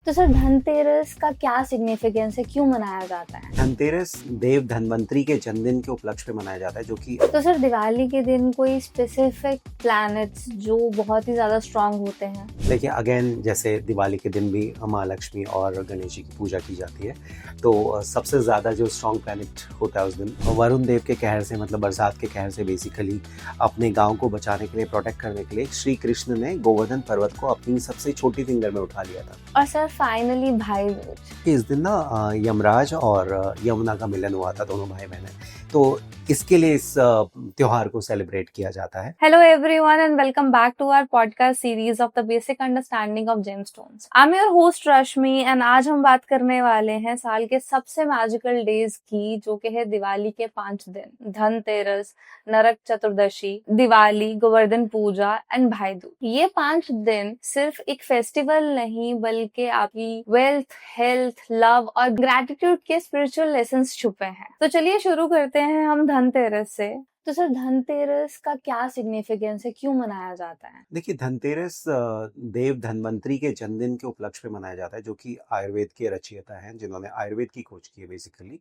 तो सर धनतेरस का क्या सिग्निफिकेंस है? क्यों मनाया जाता है? धनतेरस देव धन्वंतरी के जन्मदिन के उपलक्ष्य में मनाया जाता है, जो कि तो सर दिवाली के दिन कोई स्पेसिफिक प्लैनेट्स जो बहुत ही ज्यादा स्ट्रांग होते हैं? देखिए अगेन जैसे दिवाली के दिन भी माँ लक्ष्मी और गणेश जी की पूजा की जाती है। तो सबसे ज़्यादा जो स्ट्रॉन्ग प्लैनेट होता है उस दिन वरुण देव के कहर से, मतलब बरसात के कहर से बेसिकली अपने गांव को बचाने के लिए, प्रोटेक्ट करने के लिए श्री कृष्ण ने गोवर्धन पर्वत को अपनी सबसे छोटी फिंगर में उठा लिया था। और सर फाइनली भाई दूज। इस दिन ना यमराज और यमुना का मिलन हुआ था, दोनों भाई बहन हैं। तो इसके लिए इस त्योहार को सेलिब्रेट किया जाता है। Hello everyone and welcome back to our podcast series of the basic understanding of gemstones. I am your host Rashmi and आज हम बात करने वाले हैं साल के सबसे मैजिकल डेज की, जो कि है दिवाली के 5 दिन, धनतेरस, नरक चतुर्दशी, दिवाली, गोवर्धन पूजा एंड भाई दूज। ये 5 दिन सिर्फ एक फेस्टिवल नहीं बल्कि आपकी वेल्थ, हेल्थ, लव और ग्रेटिट्यूड के स्पिरिचुअल लेसन्स छुपे हैं। तो चलिए शुरू करते हैं हम धनतेरस से। तो सर धनतेरस का क्या सिग्निफिकेंस है? क्यों मनाया जाता है? देखिए धनतेरस देव धन्वंतरी के जन्मदिन के उपलक्ष्य में मनाया जाता है, जो कि आयुर्वेद के रचयिता हैं, जिन्होंने आयुर्वेद की खोज की है बेसिकली।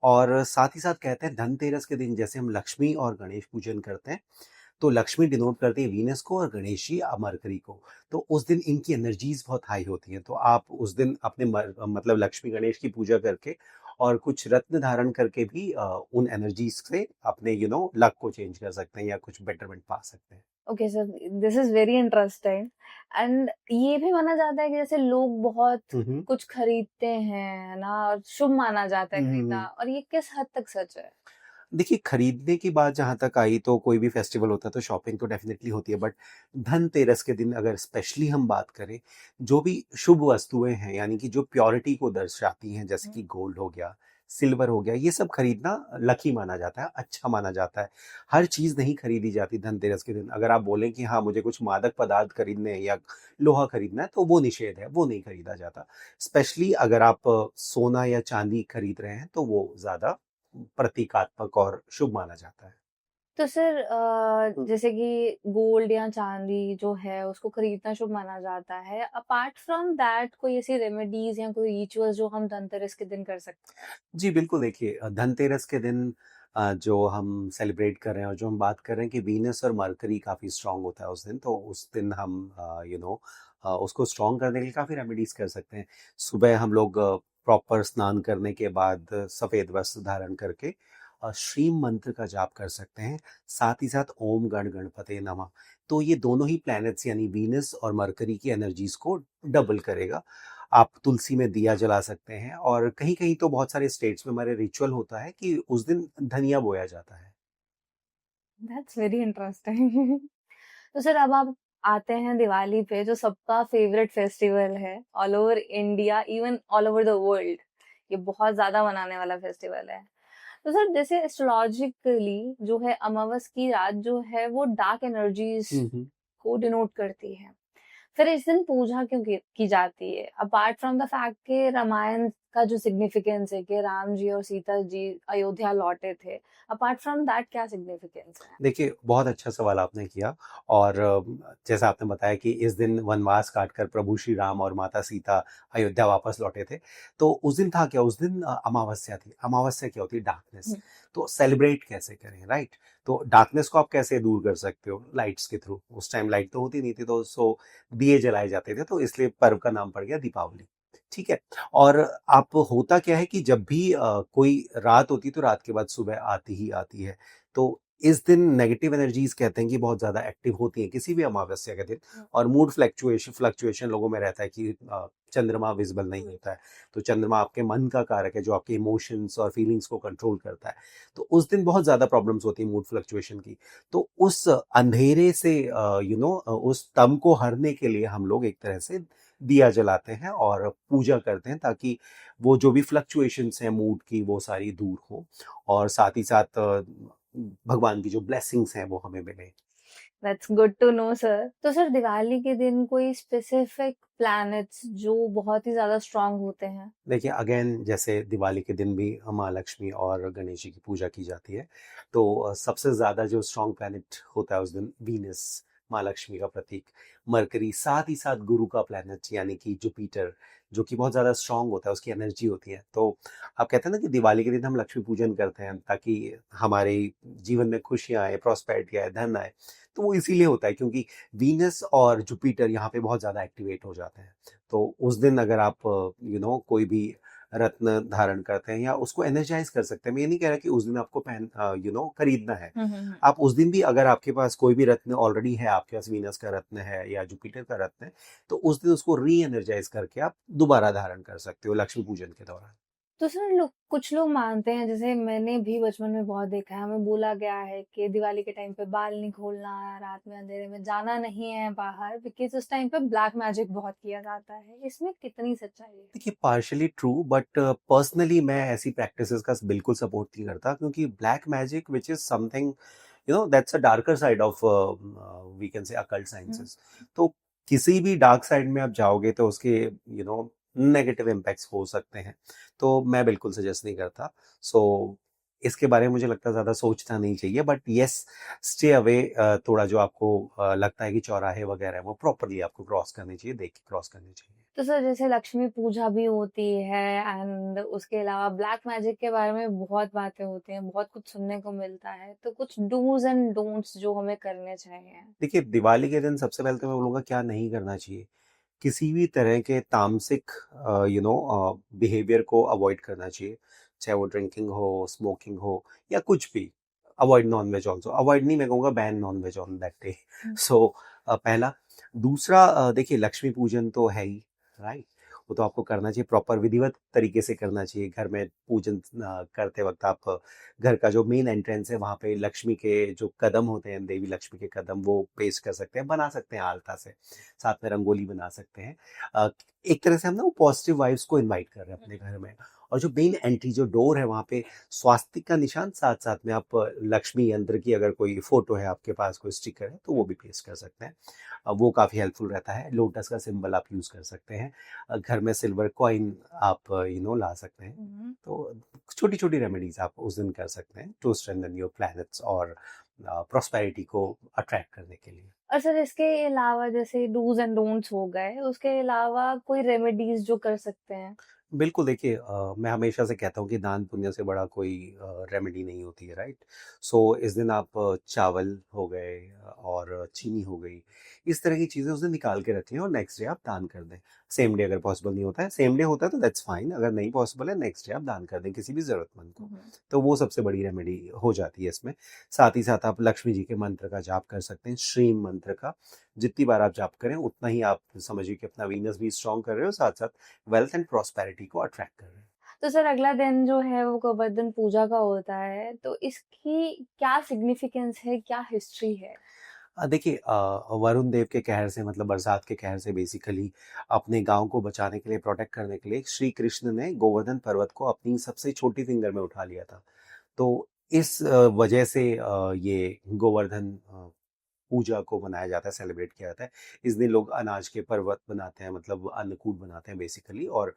और साथ ही साथ कहते हैं धनतेरस के दिन जैसे हम लक्ष्मी और गणेश पूजन करते हैं, तो लक्ष्मी डिनोट करती है वीनस को और गणेश जी मरकरी को। तो उस दिन इनकी एनर्जीज बहुत हाई होती हैं। तो आप उस दिन अपने मतलब लक्ष्मी गणेश की पूजा करके और कुछ रत्न धारण करके भी उन एनर्जीज से अपने लक को चेंज कर सकते हैं या कुछ बेटरमेंट पा सकते हैं। Okay sir, this is very interesting. And ये भी माना जाता है कि जैसे लोग बहुत हम्म कुछ खरीदते हैं ना, और शुभ माना जाता है खरीदना, हम्म और ये किस हद तक सच है? देखिए खरीदने की बात जहाँ तक आई, तो कोई भी फेस्टिवल होता है तो शॉपिंग तो डेफिनेटली होती है, बट धनतेरस के दिन अगर स्पेशली हम बात करें, जो भी शुभ वस्तुएं हैं यानी कि जो प्योरिटी को दर्शाती हैं, जैसे कि गोल्ड हो गया, सिल्वर हो गया, ये सब खरीदना लकी माना जाता है, अच्छा माना जाता है। हर चीज़ नहीं खरीदी जाती धनतेरस के दिन। अगर आप बोलें कि हाँ मुझे कुछ मादक पदार्थ खरीदने हैं या लोहा खरीदना है, तो वो निषेध है, वो नहीं खरीदा जाता। स्पेशली अगर आप सोना या चांदी खरीद रहे हैं तो वो ज़्यादा प्रतीकात्मक और शुभ माना जाता है। तो सर जैसे कि गोल्ड या चांदी जो है उसको खरीदना शुभ माना जाता है। अपार्ट फ्रॉम दैट कोई ऐसी रेमेडीज या कोई रिचुअल्स जो हम धनतेरस के दिन कर सकते हैं? जी, बिल्कुल। देखिए धनतेरस के दिन जो हम सेलिब्रेट कर रहे हैं और जो हम बात कर रहे हैं कि वीनस और मरकरी काफ़ी स्ट्रॉन्ग होता है उस दिन, तो उस दिन हम उसको स्ट्रॉन्ग करने के लिए काफ़ी रेमेडीज़ कर सकते हैं। सुबह हम लोग प्रॉपर स्नान करने के बाद सफ़ेद वस्त्र धारण करके श्रीम मंत्र का जाप कर सकते हैं। साथ ही साथ ओम गण गणपते नमः। तो ये दोनों ही प्लैनेट्स यानी वीनस और मरकरी की एनर्जीज़ को डबल करेगा। आप तुलसी में दिया जला सकते हैं, और कहीं-कहीं तो बहुत सारे स्टेट्स में हमारे रिचुअल होता है कि उस दिन धनिया बोया जाता है। That's very interesting. तो सर अब आप आते हैं दिवाली पे, जो सबका फेवरेट फेस्टिवल है all over India, even all over the world. ये बहुत ज्यादा मनाने वाला फेस्टिवल है। तो सर जैसे एस्ट्रोलॉजिकली जो है अमावस की रात जो है वो डार्क एनर्जीज हुँ, हुँ। को डिनोट करती है। फिर इस दिन पूजा क्यों की जाती है? अपार्ट फ्रॉम द फैक्ट कि रामायण का जो सिग्निफिकेंस है कि राम जी और सीता जी अयोध्या लौटे थे, अपार्ट फ्रॉम दैट क्या सिग्निफिकेंस है? देखिए, बहुत अच्छा सवाल आपने किया। और जैसा आपने बताया कि इस दिन वनवास काटकर प्रभु श्री राम और माता सीता अयोध्या वापस लौटे थे। तो उस दिन था क्या? उस दिन अमावस्या थी। अमावस्या क्या होती है? डार्कनेस। हम्म। तो सेलिब्रेट कैसे करें, राइट? तो डार्कनेस को आप कैसे दूर कर सकते हो? लाइट्स के थ्रू। उस टाइम लाइट तो होती नहीं थी, तो दिए जलाए जाते थे, तो इसलिए पर्व का नाम पड़ गया दीपावली। ठीक है? और आप होता क्या है कि जब भी कोई रात होती है, तो रात के बाद सुबह आती ही आती है। तो इस दिन नेगेटिव एनर्जीज कहते हैं कि बहुत ज़्यादा एक्टिव होती हैं किसी भी अमावस्या के दिन। और मूड फ्लक्चुएशन फ्लक्चुएशन लोगों में रहता है कि चंद्रमा विजिबल नहीं होता है। तो चंद्रमा आपके मन का कारक है, जो आपके इमोशंस और फीलिंग्स को कंट्रोल करता है। तो उस दिन बहुत ज़्यादा प्रॉब्लम्स होती हैं मूड फ्लक्चुएशन की। तो उस अंधेरे से उस तम को हरने के लिए हम लोग एक तरह से दिया जलाते हैं और पूजा करते हैं, ताकि वो जो भी फ्लक्चुएशंस हैं मूड की, वो सारी दूर हो। और साथ ही साथ भगवान की जो ब्लेसिंग्स हैं वो हमें मिले। That's good to know sir. तो सर दिवाली के दिन कोई स्पेसिफिक प्लैनेट्स जो बहुत ही ज्यादा स्ट्रांग होते हैं? देखिए अगेन जैसे दिवाली के दिन भी माँ लक्ष्मी और गणेश जी की पूजा की जाती है। तो सबसे ज़्यादा जो स्ट्रॉन्ग प्लैनेट होता है उस दिन वीनस, माँ लक्ष्मी का प्रतीक, मरकरी, साथ ही साथ गुरु का प्लैनेट यानी कि जुपिटर, जो कि बहुत ज़्यादा स्ट्रांग होता है, उसकी एनर्जी होती है। तो आप कहते हैं ना कि दिवाली के दिन हम लक्ष्मी पूजन करते हैं ताकि हमारे जीवन में खुशियाँ आए, प्रॉस्पेरिटी आए, धन आए। तो वो इसीलिए होता है क्योंकि वीनस और जुपिटर यहाँ पे बहुत ज़्यादा एक्टिवेट हो जाते हैं। तो उस दिन अगर आप कोई भी रत्न धारण करते हैं या उसको एनर्जाइज कर सकते हैं। मैं ये नहीं कह रहा कि उस दिन आपको खरीदना है। हम्म। आप उस दिन भी अगर आपके पास कोई भी रत्न ऑलरेडी है, आपके पास वीनस का रत्न है या जुपिटर का रत्न है, तो उस दिन उसको री एनर्जाइज करके आप दोबारा धारण कर सकते हो लक्ष्मी पूजन के दौरान। तो सर लोग कुछ लोग मानते हैं, जैसे मैंने भी बचपन में बहुत देखा है, हमें बोला गया है कि दिवाली के टाइम पे बाल नहीं खोलना, रात में अंधेरे में जाना नहीं है बाहर, बिकॉज उस टाइम पे ब्लैक मैजिक बहुत किया जाता है। इसमें कितनी सच्चाई है? देखिए, पार्शियली ट्रू, बट पर्सनली मैं ऐसी प्रैक्टिसेस का बिल्कुल सपोर्ट नहीं करता क्योंकि black magic which is something that's a darker side of we can say occult hmm. Sciences. तो किसी भी डार्क साइड में आप जाओगे तो उसके नेगेटिव इम्पैक्ट्स हो सकते हैं। तो मैं बिल्कुल सजेस्ट नहीं करता। सो इसके बारे में मुझे लगता है ज़्यादा सोचना नहीं चाहिए, बट येस, स्टे अवे। थोड़ा जो आपको लगता है कि चौराहे वगैरह हैं, वो प्रॉपरली आपको क्रॉस करनी चाहिए, देख के क्रॉस करनी चाहिए। तो सर जैसे लक्ष्मी पूजा भी होती है एंड उसके अलावा ब्लैक मैजिक के बारे में बहुत बातें होती हैं, बहुत कुछ सुनने को मिलता है, तो कुछ डूज एंड डोंट्स जो हमें करने चाहिए? देखिए, दिवाली के दिन सबसे पहले तो मैं बोलूँगा क्या नहीं करना चाहिए। किसी भी तरह के तामसिक बिहेवियर को अवॉइड करना चाहिए। चाहे वो ड्रिंकिंग हो, स्मोकिंग हो या कुछ भी। Avoid non veg also. अवॉइड नहीं, मैं कहूँगा ban non-veg on that day. Hmm. So पहला। दूसरा, देखिए लक्ष्मी पूजन तो है ही, राइट? वो तो आपको करना चाहिए, प्रॉपर विधिवत तरीके से करना चाहिए। घर में पूजन करते वक़्त आप घर का जो मेन एंट्रेंस है वहाँ पे लक्ष्मी के जो कदम होते हैं, देवी लक्ष्मी के कदम, वो पेस्ट कर सकते हैं, बना सकते हैं आलता से। साथ में रंगोली बना सकते हैं। अ, एक तरह से हम ना वो पॉजिटिव वाइब्स को इनवाइट कर रहे हैं अपने घर में। और जो मेन एंट्री जो डोर है वहाँ पे स्वास्तिक का निशान, साथ साथ में आप लक्ष्मी यंत्र की अगर कोई फोटो है आपके पास, कोई स्टिकर है, तो वो भी पेस्ट कर सकते हैं। वो काफ़ी हेल्पफुल रहता है। लोटस का सिंबल आप यूज़ कर सकते हैं। घर में सिल्वर कॉइन आप ला सकते हैं। हम्म। तो छोटी छोटी रेमेडीज आप उस दिन कर सकते हैं टू स्ट्रेंथन योर प्लैनेट्स और प्रॉस्पेरिटी को अट्रैक्ट करने के लिए। और सर इसके अलावा जैसे डूज एंड डोंट्स हो गए, उसके अलावा कोई रेमेडीज जो कर सकते हैं? बिल्कुल, देखिए, मैं हमेशा से कहता हूँ कि दान पुण्य से बड़ा कोई रेमेडी नहीं होती है, राइट? सो इस दिन आप चावल हो गए और चीनी हो गई, इस तरह की चीज़ें उस दिन निकाल के रख लें और नेक्स्ट डे आप दान कर दें। सेम डे अगर पॉसिबल नहीं होता है, सेम डे होता है तो दैट्स फाइन। अगर नहीं पॉसिबल है, नेक्स्ट डे आप दान कर दें किसी भी ज़रूरतमंद को। हम्म। तो वो सबसे बड़ी रेमेडी हो जाती है इसमें। साथ ही साथ आप लक्ष्मी जी के मंत्र का जाप कर सकते हैं, श्रीम मंत्र का। जितनी बार आप जाप करें उतना ही आप समझिए कि अपना वीनस भी स्ट्रॉन्ग कर रहे हो, साथ साथ वेल्थ एंड प्रॉस्पेरिटी को अट्रैक्ट कर रहे हैं। तो सर अगला दिन जो है वो गोवर्धन पूजा का होता है, तो इसकी क्या सिग्निफिकेंस है, क्या हिस्ट्री है? देखिए, वरुण देव के कहर से, मतलब बरसात के कहर से बेसिकली अपने गांव को बचाने के लिए, प्रोटेक्ट करने के लिए श्री कृष्ण ने गोवर्धन पर्वत को अपनी सबसे छोटी फिंगर में उठा लिया था। तो इस वजह से ये गोवर्धन पूजा को मनाया जाता है, सेलिब्रेट किया जाता है। इस दिन लोग अनाज के पर्वत बनाते हैं, मतलब अन्नकूट बनाते हैं बेसिकली, और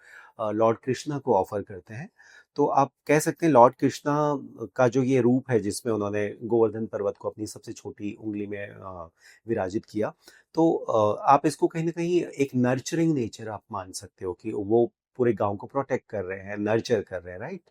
लॉर्ड कृष्णा को ऑफर करते हैं। तो आप कह सकते हैं लॉर्ड कृष्णा का जो ये रूप है जिसमें उन्होंने गोवर्धन पर्वत को अपनी सबसे छोटी उंगली में विराजित किया। तो आप इसको कहीं ना कहीं एक नर्चरिंग नेचर आप मान सकते हो कि वो पूरे गांव को प्रोटेक्ट कर रहे हैं, नर्चर कर रहे हैं, राइट?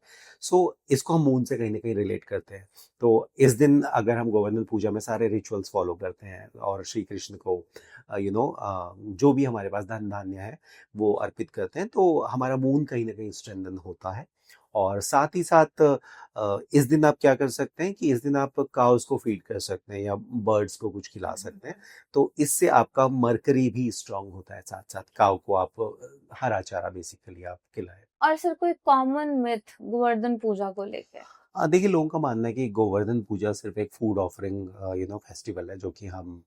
सो इसको हम मून से कहीं ना कहीं रिलेट करते हैं। तो इस दिन अगर हम गोवर्धन पूजा में सारे रिचुअल्स फॉलो करते हैं और श्री कृष्ण को जो भी हमारे पास धन धान्य है वो अर्पित करते हैं, तो हमारा मून कहीं ना कहीं स्ट्रेंथन होता है। और साथ ही साथ इस दिन आप क्या कर सकते हैं कि इस दिन आप काउस को फीड कर सकते हैं या बर्ड्स को कुछ खिला सकते हैं। तो इससे आपका मरकरी भी स्ट्रांग होता है। साथ साथ काउ को आप हरा चारा बेसिकली आप खिलाएं। और सर कोई कॉमन मिथ गोवर्धन पूजा को लेके? देखिए, लोगों का मानना है कि गोवर्धन पूजा सिर्फ एक फूड ऑफरिंग फेस्टिवल है जो कि हम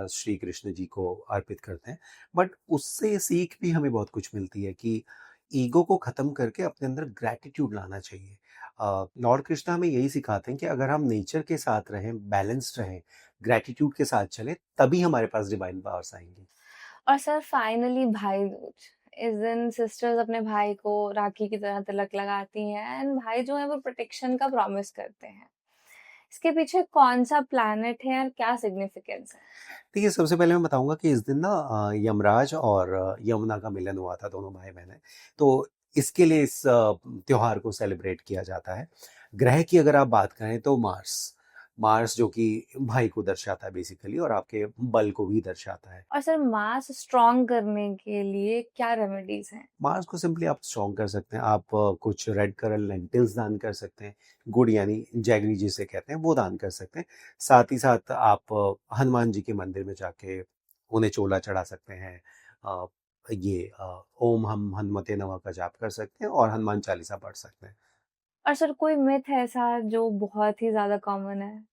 श्री कृष्ण जी को अर्पित करते हैं। बट उससे सीख भी हमें बहुत कुछ मिलती है कि ईगो को खत्म करके अपने अंदर ग्रैटिट्यूड लाना चाहिए। लॉर्ड कृष्णा हमें यही सिखाते हैं कि अगर हम नेचर के साथ रहें, बैलेंस्ड रहें, ग्रैटिट्यूड के साथ चलें, तभी हमारे पास डिवाइन पावर्स आएंगी। और सर फाइनली भाई दूज, इस दिन सिस्टर्स अपने भाई को राखी की तरह तिलक लगाती हैं एंड भाई जो है वो प्रोटेक्शन का प्रॉमिस करते हैं। इसके पीछे कौन सा प्लैनेट है और क्या सिग्निफिकेंस है? देखिए, सबसे पहले मैं बताऊंगा कि इस दिन ना यमराज और यमुना का मिलन हुआ था, दोनों भाई बहन हैं। तो इसके लिए इस त्योहार को सेलिब्रेट किया जाता है। ग्रह की अगर आप बात करें तो मार्स, मार्स जो कि भाई को दर्शाता है बेसिकली, और आपके बल को भी दर्शाता है। और सर मास स्ट्रॉन्ग करने के लिए क्या रेमेडीज हैं? मार्स को सिंपली आप स्ट्रॉन्ग कर सकते हैं। आप कुछ रेड कलर लेंटिल्स दान कर सकते हैं, गुड़ यानी जैगरी जिसे कहते हैं वो दान कर सकते हैं। साथ ही साथ आप हनुमान जी के मंदिर में जाके उन्हें चोला चढ़ा सकते हैं। अ, ये ओम हम हनुमते नमः का जाप कर सकते हैं और हनुमान चालीसा पढ़ सकते हैं। और सर कोई मिथ ऐसा जो बहुत ही ज्यादा कॉमन है?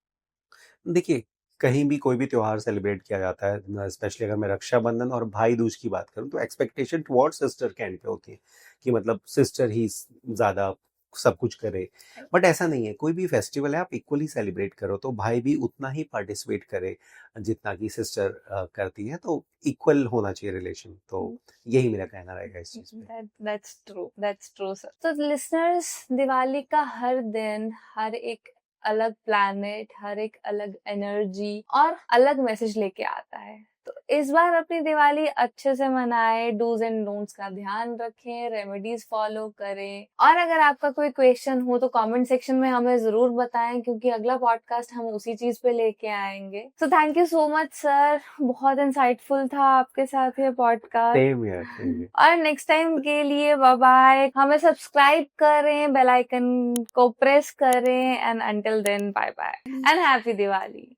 देखिए, कहीं भी कोई भी त्योहार सेलिब्रेट किया जाता है, स्पेशली अगर मैं रक्षाबंधन और भाई दूज की बात करूं, तो एक्सपेक्टेशन टुवर्ड्स सिस्टर के एंड पे होती है कि मतलब सिस्टर ही ज्यादा सब कुछ करे। बट ऐसा नहीं है, कोई भी फेस्टिवल है आप इक्वली सेलिब्रेट करो तो भाई भी उतना ही पार्टिसिपेट करे जितना कि सिस्टर करती है। तो इक्वल होना चाहिए रिलेशन। तो यही मेरा कहना रहेगा इस चीज पे। That's true sir. तो लिसनर्स, दिवाली का हर दिन, हर एक अलग प्लैनेट, हर एक अलग एनर्जी और अलग मैसेज लेके आता है। तो इस बार अपनी दिवाली अच्छे से मनाएं, डूज एंड डोंट्स का ध्यान रखें, रेमेडीज फॉलो करें। और अगर आपका कोई क्वेश्चन हो तो कमेंट सेक्शन में हमें जरूर बताएं, क्योंकि अगला पॉडकास्ट हम उसी चीज पे लेके आएंगे। So thank you so much sir, बहुत इंसाइटफुल था आपके साथ ये पॉडकास्ट। सेम यार, सेम यार। और नेक्स्ट टाइम के लिए बाय बाय। हमें सब्सक्राइब करें, बेल आइकन को प्रेस करें, and until then bye bye and happy Diwali.